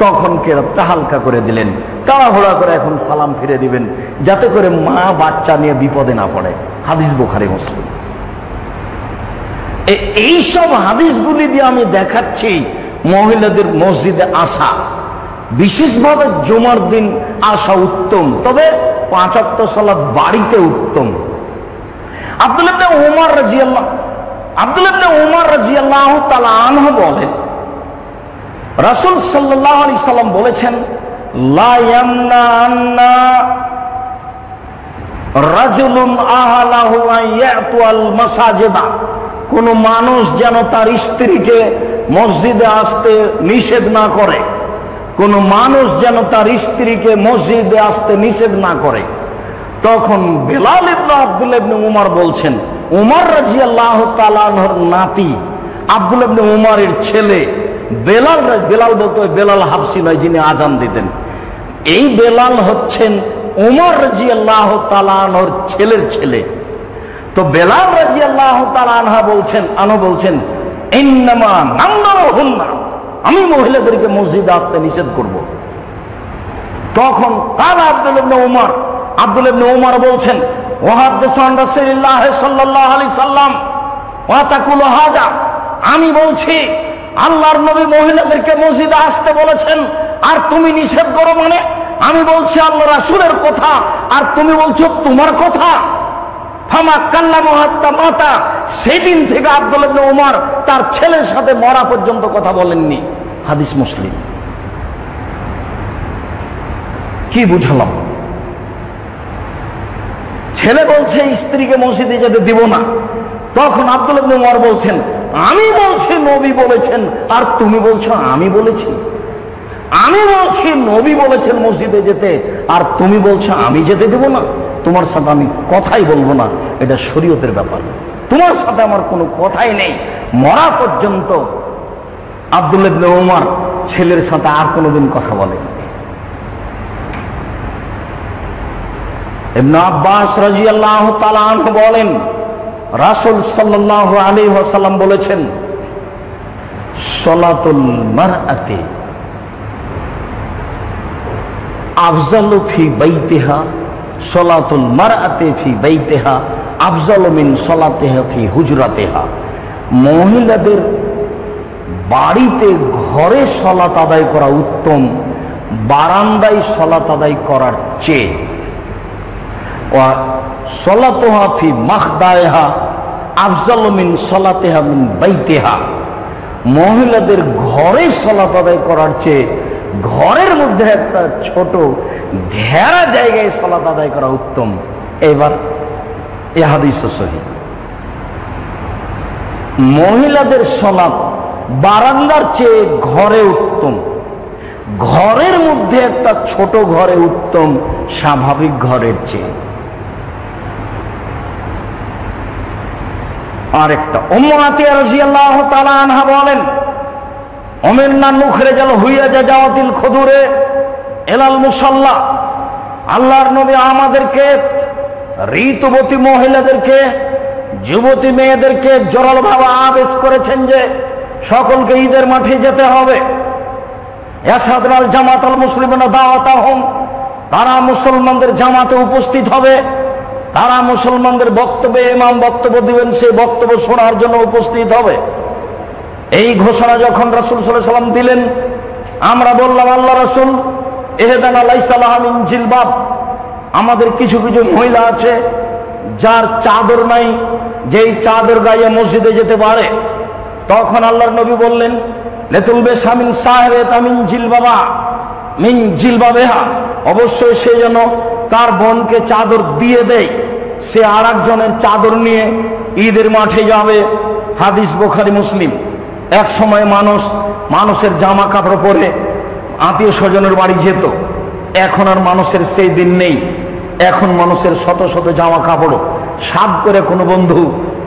তখন কেরাতটা হালকা করে দিলেন, তাড়াহুড়া করে এখন সালাম ফিরে দিবেন, যাতে করে মা বাচ্চা নিয়ে বিপদে না পড়ে। হাদিস বুখারী মুসলিম। এইসব হাদিসগুলি দিয়ে আমি দেখাচ্ছি মহিলাদের মসজিদে আসা, বিশেষভাবে জুমার দিন আসা উত্তম, তবে 5 ওয়াক্ত সালাত বাড়িতে উত্তম। আব্দুল্লাহ ইবনে উমর রাদিয়াল্লাহু তাআলা আনহু বলেন, রাসূল সাল্লাল্লাহু আলাইহি সাল্লাম বলেছেন, লা ইয়ামনান্না রাজুলুন আহলাহু আয়াতুল মাসাজিদা, কোন মানুষ যেন তার স্ত্রীকে মসজিদে আসতে নিষেধ না করে, কোন মানুষ যেন তার স্ত্রীকে মসজিদে আসতে নিষেধ না করে। তখন বেলাল ইবনে আব্দুল্লাহ ইবনে উমর বলছেন, উমর রাদিয়াল্লাহু তাআলা আনহুর নাতি আব্দুল্লাহ ইবনে উমরের ছেলে বেলাল বলতো, বেলাল হাবশী নয় যিনি আজান দিতেন, এই বেলাল হচ্ছেন উমর রাদিয়াল্লাহু তাআলা আনহুর ছেলের ছেলে। তো বেলাল রাদিয়াল্লাহু তাআলা আনহু বলছেন ইন্নামা নামনাহুন্না, আমি মহিলাদেরকে মসজিদে আসতে নিষেধ করব। তখন কাল আব্দুল্লাহ ইবনে উমর বলছেন, ওয়াহাদাসান রাসূলুল্লাহ সাল্লাল্লাহু আলাইহি সাল্লাম ওয়া তাকুলু হাজা, আমি বলছি আল্লাহর নবী মহিলাদেরকে মসজিদে আসতে বলেছেন আর তুমি নিষেধ করো, মানে আমি বলছি আল্লাহ রাসূলের কথা আর তুমি বলছো তোমার কথা। ফামা কাল্লামু হাত্তা মাতা, সেদিন থেকে আব্দুল্লাহ ইবনে উমর তার ছেলের সাথে মরা পর্যন্ত কথা বলেননি। হাদিস মুসলিম। কি বুঝলাম? ছেলে বলছে স্ত্রীকে মসজিদে যেতে দিব না, তখন আব্দুল্লাহ ইবনে উমর বলছেন, আমি বলছি নবী বলেছেন আর তুমি বলছো আমি বলেছি। আমি বলছি নবী বলেছেন মসজিদে যেতে আর তুমি বলছো আমি যেতে দেব না। তোমার সাথে আমি কথাই বলবো না, এটা শরীয়তের ব্যাপার, তোমার সাথে আমার কোনো কথাই নেই। মরা পর্যন্ত আব্দুল্লাহ ইবনে উমর ছেলের সাথে আর কোনোদিন কথা বলেন। ইবনে আব্বাস রাদিয়াল্লাহু তাআলা আনহু বলেন, রাসূল সাল্লাল্লাহু আলাইহি ওয়াসাল্লাম বলেছেন, সালাতুল মারআতি আফজালু ফি বাইতিহা, সালাতুল মারআতি ফি বাইতিহা আফজালু মিন সালাতিহা ফি হুজরাতিহা, মহিলাদের বাড়িতে ঘরে সালাত আদায় করা উত্তম বারান্দায় সালাত আদায় করার চেয়ে। ওয়া সালাতুহা ফি মাখদাইহা আফজালু মিন সালাতিহা মিন বাইতিহা, মহিলাদের ঘরে সালাত আদায় করার চেয়ে ঘরের মধ্যে একটা ছোট ঘেরা জায়গায় সালাত আদায় করা উত্তম। এবার এই হাদিস সহিহ। মহিলাদের সালাত বারান্দার চেয়ে ঘরে উত্তম, ঘরের মধ্যে একটা ছোট ঘরে উত্তম স্বাভাবিক ঘরের চেয়ে। আরেকটা উম্মু আতিয়া রাদিয়াল্লাহু তাআলা আনহা বলেন, উমিরনা নুখরিজাল হুইয়াজা জাওয়াতিল খুদুরে ইলাল মুসাল্লা, আল্লাহর নবী আমাদেরকে ঋতুবতী মহিলাদেরকে যুবতী মেয়েদেরকে জোরালোভাবে আদেশ করেছেন যে সকলকে ঈদের মাঠে যেতে হবে। ইয়াশহাদুল জামাতাল মুসলিমিনা দাওয়াতাহুম, তারা মুসলমানদের জামাতে উপস্থিত হবে, তারা মুসলমানদের বক্তব্যে ইমাম বক্তব্য দিবেন, সেই বক্তব্য শোনার জন্য উপস্থিত হবে। এই ঘোষণা যখন রাসূল সাল্লাল্লাহু আলাইহি ওয়াসাল্লাম দিলেন, আমরা বললাম, আল্লাহ রাসূল, ইহদানা লাইসা লাহা মিন জিলবাব, আমাদের কিছু কিছু মহিলা আছে যার চাদর নাই, যেই চাদর গায়ে মসজিদে যেতে পারে। তখন আল্লাহর নবী বললেন, লিতুলবিসা মিন সাহিরাতা মিন জিলবাবা মিন জিলবাবিহা, অবশ্যই সে যেন তার বোনকে চাদর দিয়ে দেয়, সে আর একজনের চাদর নিয়ে ঈদের মাঠে যাবে। হাদিস বুখারী মুসলিম। এক সময় মানুষের জামা কাপড় পরে আত্মীয় স্বজনের বাড়ি যেত, এখন আর মানুষের সেই দিন নেই। এখন মানুষের শত শত জামা কাপড়, সাদ করে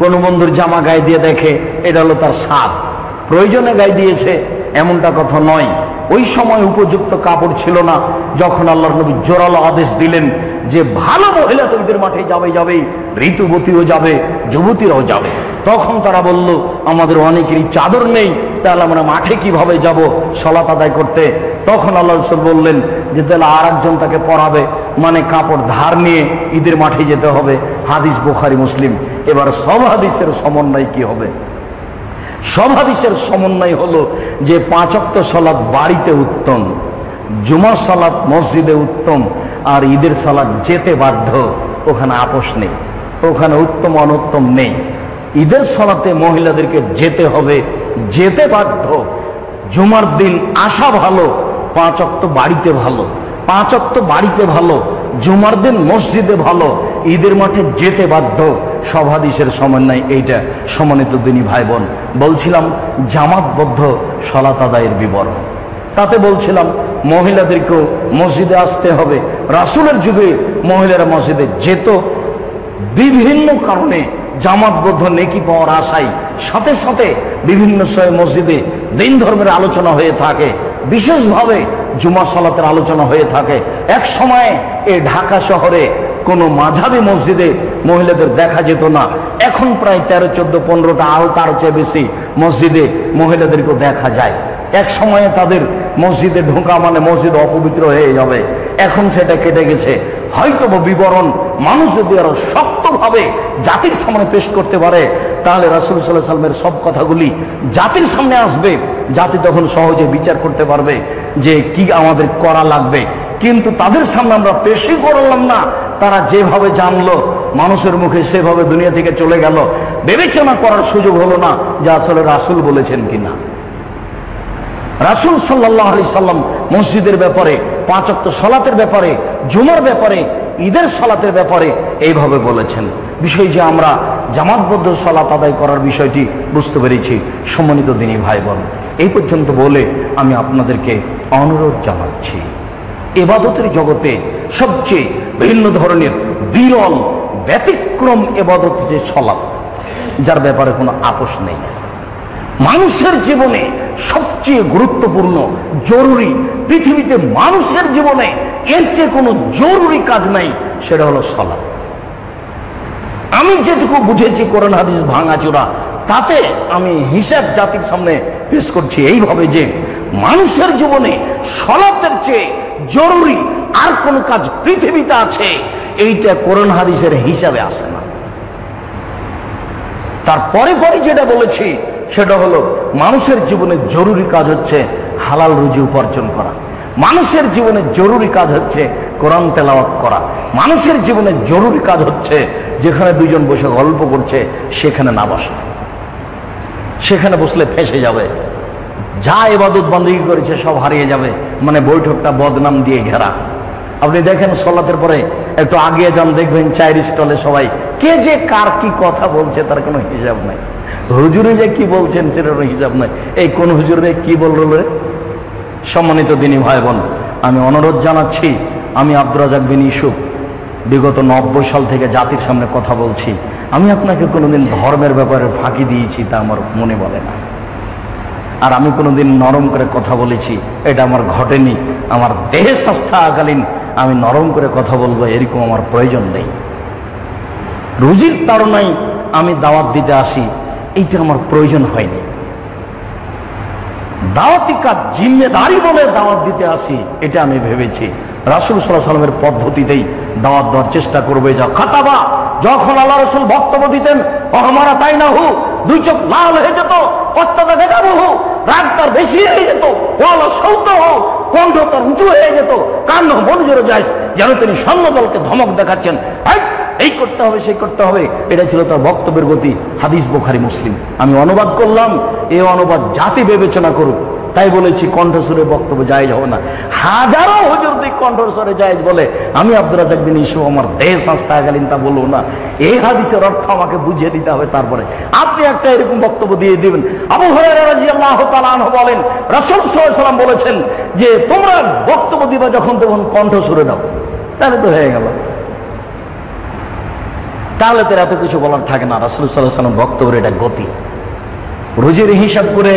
কোনো বন্ধুর জামা গায়ে দিয়ে দেখে এটা হলো তার সাদ, প্রয়োজনে গায়ে দিয়েছে এমনটা কথা নয়। ওই সময় উপযুক্ত কাপড় ছিল না। যখন আল্লাহর নবী জোরালো আদেশ দিলেন যে ভালো মহিলা তো ঈদের মাঠে যাবে, ঋতুবতীও যাবে, যুবতীরাও যাবে, তখন তারা বলল, আমাদের অনেকেরই চাদর নেই, তাহলে আমরা মাঠে কিভাবে যাব সালাত আদায় করতে? তখন আল্লাহ রাসূল বললেন যে তাহলে আর একজন তাকে পরাবে, মানে কাপড় ধার নিয়ে ঈদের মাঠে যেতে হবে। হাদিস বুখারী মুসলিম। এবার সব হাদিসের সমন্বয় কি হবে? সব হাদিসের সমন্বয় হলো যে 5 ওয়াক্ত সালাত বাড়িতে উত্তম, জুমার সালাত মসজিদে উত্তম, আর ঈদের সালাত যেতে বাধ্য, ওখানে আপোষ নেই, ওখানে উত্তম অনুত্তম নেই। ঈদের সালাতে মহিলাদেরকে যেতে হবে, যেতে বাধ্য। জুমার দিন আসা ভালো, 5 ওয়াক্ত বাড়িতে ভালো, 5 ওয়াক্ত বাড়িতে ভালো, জুমার দিন মসজিদে ভালো, ঈদের মাঠে যেতে বাধ্য। সব হাদিসের সমন্বয় এইটা। সম্মানিত দিনী ভাই বোন, বলছিলাম জামাতবদ্ধ সালাত আদায়ের বিবরণ, তাতে বলছিলাম মহিলাদেরকেও মসজিদে আসতে হবে। রাসূলের যুগে মহিলারা মসজিদে যেত, বিভিন্ন কারণে জামাতবদ্ধ নেকি পাওয়ার আশায়। সাথে সাথে বিভিন্ন সময় মসজিদে দিন ধর্মের আলোচনা হয়ে থাকে, বিশেষভাবে জুমা সালাতের আলোচনা হয়ে থাকে। এক সময় এই ঢাকা শহরে কোনো মাঝাবি মসজিদে মহিলাদের দেখা যেত না। এখন প্রায় 13, 14, 15টা আরো তার চেয়ে বেশি মসজিদে মহিলাদেরকেও দেখা যায়। এক সময়ে তাদের মসজিদে ঢোকা মানে মসজিদ অপবিত্র হয়ে যাবে, এখন সেটা কেটে গেছে। হয়তো বিবরণ মানুষ যদি আরো শক্তভাবে জাতির সামনে পেশ করতে পারে, তাহলে রাসূল সাল্লাল্লাহু আলাইহি ওয়াসাল্লামের সব কথাগুলি জাতির সামনে আসবে, জাতি তখন সহজে বিচার করতে পারবে যে কি আমাদের করা লাগবে। কিন্তু তাদের সামনে আমরা পেশই করলাম না, তারা যেভাবে জানলো মানুষের মুখে সেভাবে দুনিয়া থেকে চলে গেল, বিবেচনা করার সুযোগ হলো না যে আসলে রাসূল বলেছেন কিনা। রাসূল সাল্লাল্লাহু আলাইহি সাল্লাম মসজিদের ব্যাপারে, 5 ওয়াক্ত সালাতের ব্যাপারে, জুমার ব্যাপারে, ঈদের সালাতের ব্যাপারে এইভাবে বলেছেন। বিষয় যে আমরা জামাতবদ্ধ সালাত আদায় করার বিষয়টি বুঝতে পেরেছি। সম্মানিত দিনী ভাই বোন, এই পর্যন্ত বলে আমি আপনাদেরকে অনুরোধ জানাচ্ছি, ইবাদতের জগতে সবচেয়ে ভিন্ন ধরনের বিরল ব্যতিক্রম ইবাদত যে সালাত, যার ব্যাপারে কোনো আপোষ নেই। মানুষের জীবনে সবচেয়ে গুরুত্বপূর্ণ, জরুরি, পৃথিবীতে মানুষের জীবনে এর চেয়ে কোনো জরুরি কাজ নাই, সেটা হলো সালাত। আমি যেটুকু বুঝেছি কোরআন হাদিস ভাঙাচোরা, তাতে আমি হিসাব জাতির সামনে পেশ করছি এইভাবে যে মানুষের জীবনে সালাতের চেয়ে জরুরি আর কোন কাজ পৃথিবীতে আছে, এইটা কোরআন হাদিসের হিসাবে আসে না। তারপরে পরে যেটা বলেছি সেটা হলো মানুষের জীবনে জরুরি কাজ হচ্ছে হালাল রুজি উপার্জন করা, মানুষের জীবনে জরুরি কাজ হচ্ছে কোরআন তেলাওয়াত করা, মানুষের জীবনে জরুরি কাজ হচ্ছে যেখানে দুইজন বসে গল্প করছে সেখানে না বসা, সেখানে বসলে ফেঁসে যাবে, যা ইবাদত বন্দেগী করেছে সব হারিয়ে যাবে, মানে বৈঠকটা বদনাম দিয়ে ঘেরা। আপনি দেখেন সালাতের পরে একটু আগিয়ে যান, দেখবেন চায়ের স্টলে সবাই কে যে কার কি কথা বলছে তার কোনো হিসাব নাই, হুজুরে যে কি বলছেন সেটার হিসাব নাই, এই কোন হুজুরে কি বলল রে। সম্মানিত দিনী ভাই বোন, আমি অনুরোধ জানাচ্ছি, আমি আব্দুর রাজ্জাক বিন ইউসুফ বিগত 90 সাল থেকে জাতির সামনে কথা বলছি। আমি আপনাকে কোনোদিন ধর্মের ব্যাপারে ফাঁকি দিয়েছি তা আমার মনে বলে না, আর আমি কোনোদিন নরম করে কথা বলেছি এটা আমার ঘটেনি। আমার দেহে স্বাস্থ্যকালীন আমি নরম করে কথা বলবো এরকম আমার প্রয়োজন নেই। রুজির তাড়নায় আমি দাওয়াত দিতে আসি এইটা আমার প্রয়োজন হয়নি। দাওয়াতি কাজ জিম্মেদারি বলে দাওয়াত দিতে আসি, এটা আমি ভেবেছি রাসূল সাল্লাল্লাহু আলাইহি ওয়াসাল্লামের পদ্ধতিতেই দাওয়াত দেওয়ার চেষ্টা করবে। যা খাতাবা, যখন আল্লাহ রাসূল বক্তব্য দিতেন, অহমারা তাই না হু, দুই চোখ লাল হয়ে যেত, অস্তাদা গেজাবু হু, রাগ তার বেশি হয়ে যেত, ওয়ালা সৌত হু, কণ্ঠ তার উঁচু হয়ে যেত, কান মনোজোরে যায়, যেন তিনি সৈন্যদলকে ধমক দেখাচ্ছেন, এই করতে হবে সেই করতে হবে। এটা ছিল তার বক্তব্যের গতি। হাদিস বুখারী মুসলিম। আমি অনুবাদ করলাম, এই অনুবাদ জাতি বিবেচনা করুক, তাই বলেছি কণ্ঠস্বরে বক্তব্য জায়েজ হবে না। হাজারো হুজুর দিক কণ্ঠস্বরে জায়েজ বলে, আমি আব্দুর রাজ্জাক বিন ইউসুফ আমার দেহ সংস্থাকালীন তা বলবো না। এই হাদিসের অর্থ আমাকে বুঝিয়ে দিতে হবে, তারপরে আপনি একটা এরকম বক্তব্য দিয়ে দিবেন। আবু হুরায়রা রাদিয়াল্লাহু তাআলা আনহু বলেন, রাসূল সাল্লাল্লাহু আলাইহি ওয়াসাল্লাম বলেছেন যে তোমরা বক্তব্য দিবা যখন তখন কণ্ঠস্বরে দাও। তাহলে তো হয়ে গেল, তাহলে তো এত কিছু বলার থাকে না। রাসূল সাল্লাল্লাহু আলাইহি ওয়াসাল্লাম বক্তব্যের এটা গতি। রুজির হিসাব করে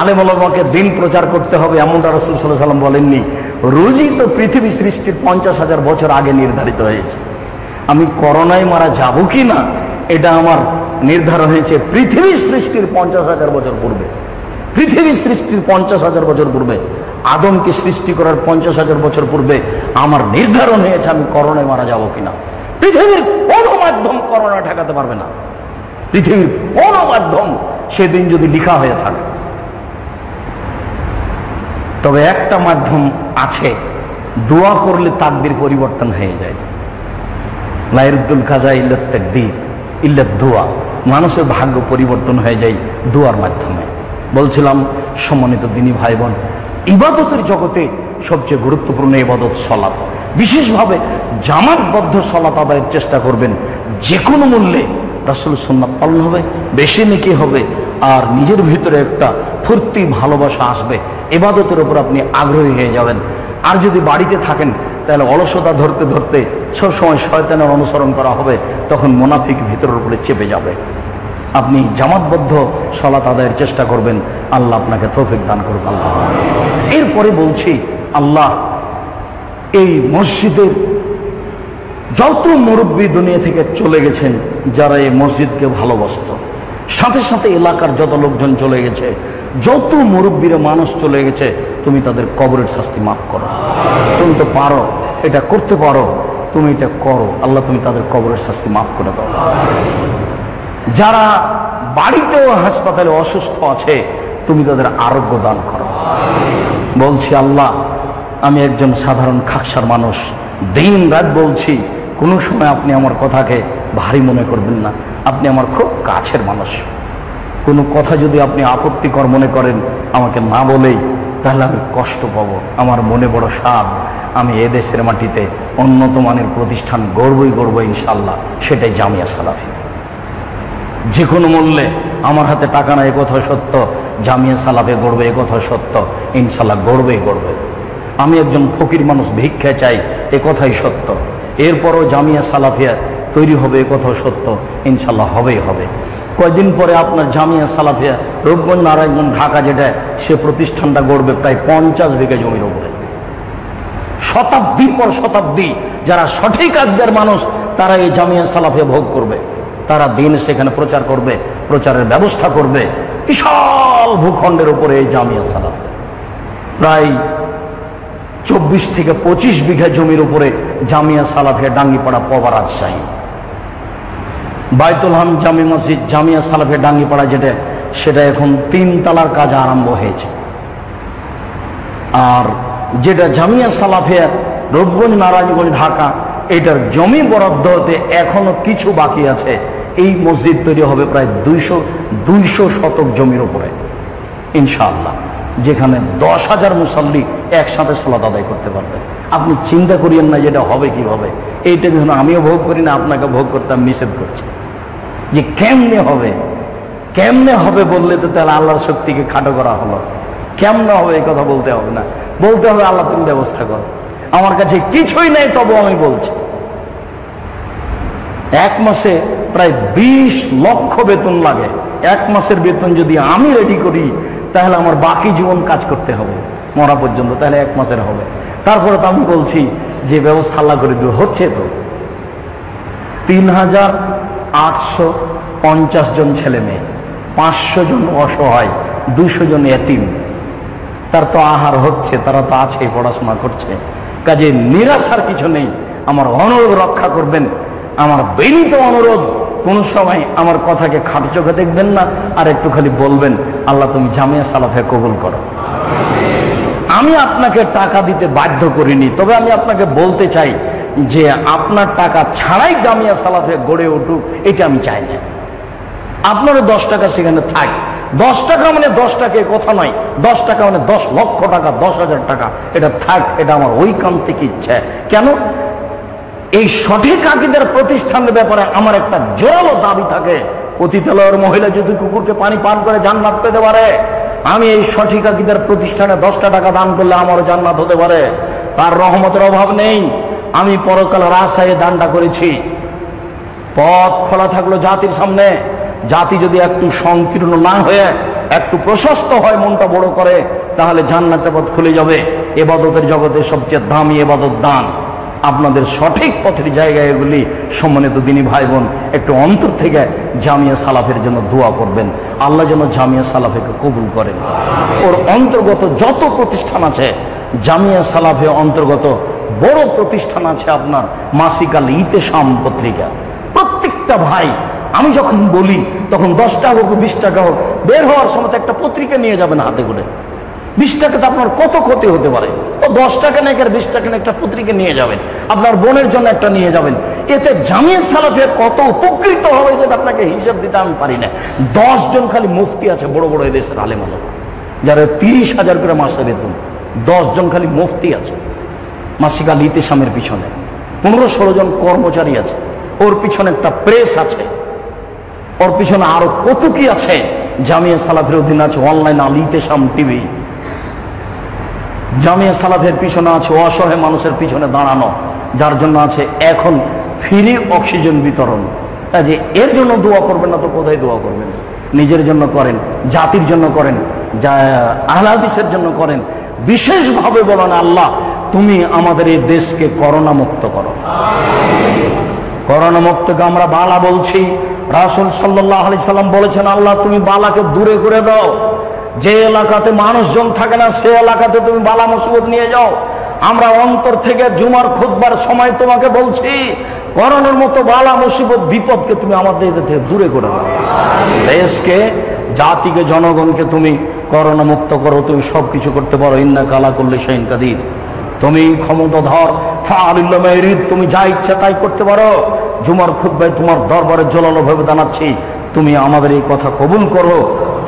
আলেম ওলামাকে দিন প্রচার করতে হবে এমনটা রাসূল সাল্লাল্লাহু আলাইহি ওয়াসাল্লাম বলেননি। রুজি তো পৃথিবী সৃষ্টির 50,000 বছর আগে নির্ধারিত হয়েছে। আমি করোনায় মারা যাব কি না এটা আমার নির্ধারণ হয়েছে পৃথিবী সৃষ্টির 50,000 বছর পূর্বে। পৃথিবী সৃষ্টির 50,000 বছর পূর্বে, আদমকে সৃষ্টি করার 50,000 বছর পূর্বে আমার নির্ধারণ হয়েছে আমি করোনায় মারা যাব কিনা। পৃথিবীর কোনো মাধ্যম করোনা ঠেকাতে পারবে না। পৃথিবীর কোনো মাধ্যম সেদিন যদি লিখা হয়ে থাকে। তবে একটা মাধ্যম আছে, দোয়া করলে তাকদির পরিবর্তন হয়ে যায়। লা ইয়ারদুল কাজা ইল্লা তাকদীর ইল্লা দোয়া, মানুষের ভাগ্য পরিবর্তন হয়ে যায় দোয়ার মাধ্যমে। বলছিলাম সম্মানিত দিনী ভাই বোন, ইবাদতের জগতে সবচেয়ে গুরুত্বপূর্ণ ইবাদত সালাত। বিশেষভাবে জামাতবদ্ধ সালাত আদায়ের চেষ্টা করবেন। যে কোনো মূল্যে রাসূল সুন্নাত পালন হবে, বেশি নেকি হবে, আর নিজের ভিতরে একটা ফুর্তি ভালোবাসা আসবে, ইবাদতের উপর আপনি আগ্রহী হয়ে যাবেন। আর যদি বাড়িতে থাকেন তাহলে অলসতা ধরতে ধরতে সবসময় শয়তানের অনুসরণ করা হবে, তখন মুনাফিক ভিতরের উপরে চেপে যাবে। আপনি জামাতবদ্ধ সালাত আদায়ের চেষ্টা করবেন, আল্লাহ আপনাকে তৌফিক দান করুক। আল্লাহ। এরপরে বলছি, আল্লাহ এই মসজিদের যত মুরব্বী দুনিয়া থেকে চলে গেছেন, যারা এই মসজিদকে ভালোবাসত, সাথে সাথে এলাকার যত লোকজন চলে গেছে, যত মুরব্বীরা মানুষ চলে গেছে, তুমি তাদের কবরের শাস্তি মাফ করো। তুমি তো পারো, এটা করতে পারো, তুমি এটা করো। আল্লাহ তুমি তাদের কবরের শাস্তি মাফ করে দাও। যারা বাড়িতেও হাসপাতালে অসুস্থ আছে, তুমি তাদের আরোগ্য দান করো। বলছি আল্লাহ, আমি একজন সাধারণ খাকসার মানুষ, দিন রাত বলছি, কোনো সময় আপনি আমার কথাকে ভারী মনে করবেন না। আপনি আমার খুব কাছের মানুষ। কোনো কথা যদি আপনি আপত্তিকর মনে করেন আমাকে না বলেই, তাহলে আমি কষ্ট পাবো। আমার মনে বড় সাধ, আমি এদেশের মাটিতে উন্নত মানের প্রতিষ্ঠান গড়বই গড়ব ইনশাল্লাহ, সেটাই জামিয়া সালাফিয়া। যে কোনো মূল্যে আমার হাতে টাকা না, এ কথা সত্য, জামিয়া সালাফে গড়বে এ কথা সত্য, ইনশাল্লাহ গড়বেই গড়বে। আমি একজন ফকির মানুষ, ভিক্ষা চাই, এ কথাই সত্য। এরপরও জামিয়া সালাফিয়া তৈরি হবে এ কথাও সত্য, ইনশাল্লাহ হবেই হবে। কয়েকদিন পরে আপনার জামিয়া সালাফিয়া রূপগঞ্জ নারায়ণগঞ্জ ঢাকা যেটা, সে প্রতিষ্ঠানটা গড়বে প্রায় 50 বিঘা জমির উপরে। শতাব্দীর পর শতাব্দী যারা সঠিক আজ্ঞার মানুষ, তারা এই জামিয়া সালাফিয়া ভোগ করবে। তারা দিন সেখানে প্রচার করবে, প্রচারের ব্যবস্থা করবে। বিশাল ভূখণ্ডের উপরে এই জামিয়া সালাফিয়া, প্রায় 24 থেকে 25 বিঘা জমির উপরে জামিয়া সালাফিয়া ডাঙ্গিপাড়া পবা রাজশাহী। বাইতুল হাম জামি মসজিদ জামিয়া সালাফিয়া ডাঙ্গিপাড়া যেটা, সেটা এখন 3 তলার কাজ আরম্ভ হয়েছে। আর যেটা জামিয়া সালাফিয়া রূপগঞ্জ নারায়ণগঞ্জ ঢাকা, এটার জমি বরাদ্দ হতে এখনো কিছু বাকি আছে। এই মসজিদ তৈরি হবে প্রায় 200 শতক জমির উপরে ইনশাআল্লাহ, যেখানে 10,000 মুসাল্লি একসাথে সালাত আদায় করতে পারবে। আপনি চিন্তা করিয়েন না যেটা হবে কিভাবে। এইটা যখন আমিও ভোগ করি না, আপনাকে ভোগ করতে আমি নিষেধ করছি যে কেমনে হবে বললে তো তাহলে আল্লাহর শক্তিকে খাটো করা হলো। কেমনে হবে এই কথা বলতে হবে না, বলতে হবে আল্লাহ তুমি ব্যবস্থা করো। আমার কাছে কিছুই নেই, তবু আমি বলছি, 1 মাসে প্রায় 20 লক্ষ বেতন লাগে। 1 মাসের বেতন যদি আমি রেডি করি, তাহলে আমার বাকি জীবন কাজ করতে হবে মরা পর্যন্ত, তাহলে 1 মাসের হবে। তারপরে তো আমি বলছি যে ব্যবস্থা আল্লাহ করে দেবে, হচ্ছে তো। 3,850 জন ছেলে মেয়ে, 500 জন অসহায়, 200 জন এতিম, তার তো আহার হচ্ছে, তারা তো আছে, পড়াশোনা করছে, কাজে নিরাশার কিছু নেই। আমার অনুরোধ রক্ষা করবেন, আমার বিনীত অনুরোধ, কোন সময় আমার কথাকে খাটো চোখে দেখবেন না, আর একটু খালি বলবেন আল্লাহ তুমি জামিয়া সালাফে কবুল করো। আমি আপনাকে টাকা দিতে বাধ্য করিনি, তবে আমি আপনাকে বলতে চাই যে আপনার টাকা ছাড়াই জামিয়া সালাফে গড়ে উঠুক, এটা আমি চাই না। আপনারও 10 টাকা সেখানে থাক, 10 টাকা মানে 10 টাকা কথা নয়, 10 টাকা মানে 10 লক্ষ টাকা, 10,000 টাকা, এটা থাক, এটা আমার ওই কাম থেকে ইচ্ছা। কেন? এই সঠিক আকীদার প্রতিষ্ঠানের ব্যাপারে আমার একটা জোরালো দাবি থাকে। পতিতালয়ের মহিলা যদি কুকুরকে পানি পান করে জান্নাত পেতে পারে, আমি এই সঠিক আকীদার প্রতিষ্ঠানে 10টা টাকা দান করলে আমারও জান্নাত হতে পারে। তার রহমতের অভাব নেই। আমি পরকালের আশায় দানটা করেছি। পথ খোলা থাকলো জাতির সামনে। জাতি যদি একটু সংকীর্ণ না হয়ে একটু প্রশস্ত হয়, মনটা বড় করে, তাহলে জান্নাতের পথ খুলে যাবে। ইবাদতের জগতে সবচেয়ে দামি ইবাদত দান। আপনাদের সঠিক পথের জায়গায় এগুলি। সম্মানিত দিনী ভাই বোন, একটু অন্তর থেকে জামিয়া সালাফের জন্য দোয়া করবেন, আল্লাহ যেন জামিয়া সালাফেকে কবুল করেন। ওর অন্তর্গত যত প্রতিষ্ঠান আছে, জামিয়া সালাফে অন্তর্গত বড় প্রতিষ্ঠান আছে আপনার মাসিক আল ইতেশাম পত্রিকা। প্রত্যেকটা ভাই, আমি যখন বলি তখন 10 টাকা হোক 20 টাকা হোক, বের হওয়ার সময় একটা পত্রিকা নিয়ে যাবেন হাতে করে। 20 টাকাতে আপনার কত ক্ষতি হতে পারে। ও 10 টাকা নেই আর 20 টাকা একটা পত্রিকা নিয়ে যাবেন, আপনার বোনের জন্য একটা নিয়ে যাবেন। এতে জামিয়া সালাফে কত উপকৃত হবে সেটা আপনাকে হিসাব দিতে আমি পারি না। 10 জন খালি মুফতি আছে, বড় বড় এদেশের আলেম আলেম, যারা 30,000 করে মাসে বেতন। 10 জন খালি মুফতি আছে মাসিক আল ইতেশামের পিছনে। 15-16 জন কর্মচারী আছে, ওর পিছনে একটা প্রেস আছে, ওর পিছনে আরো কত কি আছে। জামিয়া সালাফের অধীনে আছে অনলাইন আল ইতেশাম টিভি। জামিয়া সালাফের পিছনে আছে অসহায় মানুষের পিছনে দাঁড়ানো, যার জন্য আছে এখন ফ্রি অক্সিজেন বিতরণ। কাজে এর জন্য দোয়া করবেন না তো কোথায় দোয়া করবেন? নিজের জন্য করেন, জাতির জন্য করেন, আহলে হাদিসের জন্য করেন। বিশেষভাবে বলেন আল্লাহ তুমি আমাদের এই দেশকে করোনা মুক্ত করো। করোনা মুক্তকে আমরা বালা বলছি। রাসূল সাল্লাল্লাহু আলাইহি সাল্লাম বলেছেন আল্লাহ তুমি বালাকে দূরে করে দাও। যে এলাকাতে মানুষজন থাকে না সে এলাকাতে তুমি বালা মুসিবত নিয়ে যাও। আমরা অন্তর থেকে জুমার খুতবার সময় তোমাকে বলছি করোনার মতো বালা মুসিবত বিপদকে তুমি আমাদের থেকে দূরে করে দাও। দেশকে, জাতিকে, জনগণকে তুমি করোনা মুক্ত করো। তুমি সবকিছু করতে পারো। ইন্নাকা আলা কুল্লি শাইইন কাদির। তুমি ক্ষমতাধর, ফাআলুল লিমা ইউরিদ, তুমি যা ইচ্ছা তাই করতে পারো। জুমার খুতবায় তোমার দরবারে জোরালো ভাবে জানাচ্ছি তুমি আমাদের এই কথা কবুল করো।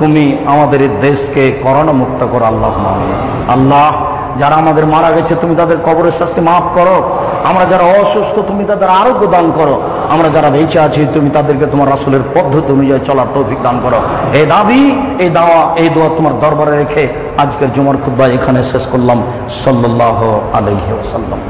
তুমি আমাদের এই দেশকে করোনা মুক্ত করো। আল্লাহ আল্লাহ যারা আমাদের মারা গেছে তুমি তাদের কবরের শাস্তি মাফ করো। আমরা যারা অসুস্থ তুমি তাদের আরোগ্য দান করো। আমরা যারা বেঁচে আছি তুমি তাদেরকে তোমার রাসূলের পদ্ধতি অনুযায়ী চলার তৌফিক দান করো। এই দাবি, এই দাওয়া, এই দোয়া তোমার দরবারে রেখে আজকের জুমার খুতবা এখানে শেষ করলাম। সাল্লাল্লাহু আলাইহি ওয়াসাল্লাম।